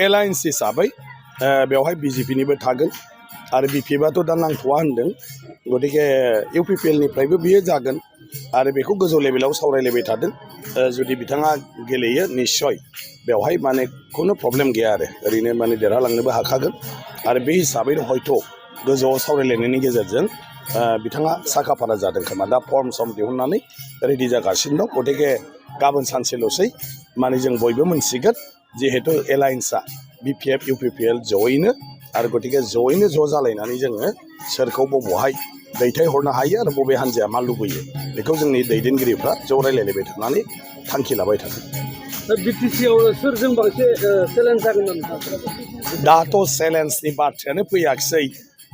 Alliance हिसाबै बेवहाय बिजेपिनिबो थागोन आरो बिपिएफआथ' दा नांथ'वा होनदों गतिके इउपिपिएलनिफ्रायबो बियो जागोन आरो बेखौ गोजौ लेभेलाव सावरायलायबाय थादों जुदि बिथाङा गेलेयो निस्सय बेवहाय माने खुनु प्रब्लेम गैया आरो ओरैनो माने देरहालांनोबो हाखागोन आरो बे हिसाबैनो हयथ' गोजौआव सावरायलायनायनि गेजेरजों बिथाङा साखाफारा जादों खोमा दा फर्म सम दिहुननानै रेडि जागासिनो दं गतिके गाबोन सानसेल'सै माने जों बयबो मोनसिगोन जिहेतु एलायन्सआ बिपिएफ इउपिपिएल जयैनो आरो गतिके जयैनो ज' जालायनानै जोङो सोरखौ बबेहाय दैथायहरनो हायो आरो बबे हान्जाया मा लुबैयो बेखौ जोंनि दैदेनगिरिफ्रा ज' रायलायलायबाय थानानै थांखि लाबाय थागोन। बिटिसिआव सोरजों बांसिन चेलेन्ज जागोन नोंथां? दाथ' चेलेन्जनि बाथ्रायानो फैयाखिसै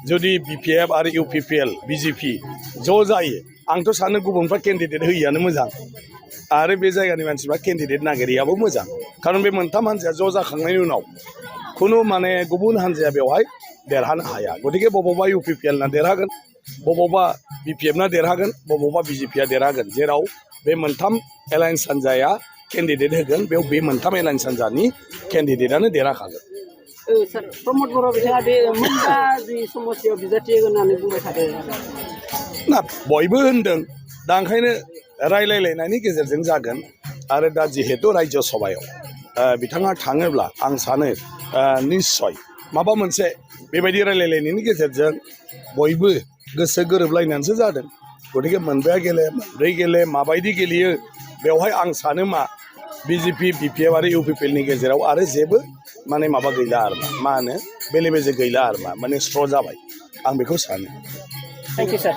जुदि बिपिएफ आरो इउपिपिएल बिजेपि ज' जायो आंथ' सानो गुबुनफ्रा केन्डिडेट होयिआनो मोजां आरो बे जायगानि मानसिफ्रा केन्डिडेट नागिरैयाबो मोजां खारन बे मोनथाम हान्जाया ज' जाखांनायनि उनाव खुनु माने गुबुन हान्जाया बेवहाय देरहानो हाया गतिके बबावबा इउपिपिएलना देरहागोन बबावबा बिपिएफना देरहागोन बबावबा बिजेपिया देरहागोन जेराव बे मोनथाम एलायन्स हान्जाया केन्डिडेट होगोन बेयाव बे मोनथाम एलायन्स हान्जानि केन्डिडेटआनो देरहाखागोन। सार प्रमद बर' बिथाङा बे मोनबा जि समस्यायाव बिजाथि होननानै बुंबाय थादों ना बयबो होनदों दा ओंखायनो रायलायलायनायनि गेजेरजों जागोन आरो दा जिहेतु रायजो सभायाव बिथाङा थाङोब्ला आं सानो निस्सय माबा मोनसे बेबायदि रायलायलायनायनि गेजेरजों बयबो गोसो गोरोबलायनानैसो जादों गतिके मोनबाया गेले मोनब्रै गेले माबायदि गेलेयो बेवहाय आं सानो मा बिजेपि बिपिएफ आरो इउपिपिएलनि गेजेराव आरो जेबो माने माबा गैला आरो मा होनो बेले बेजे गैला आरो माने स्र' जाबाय आं बेखौ सानो। Thank you sir.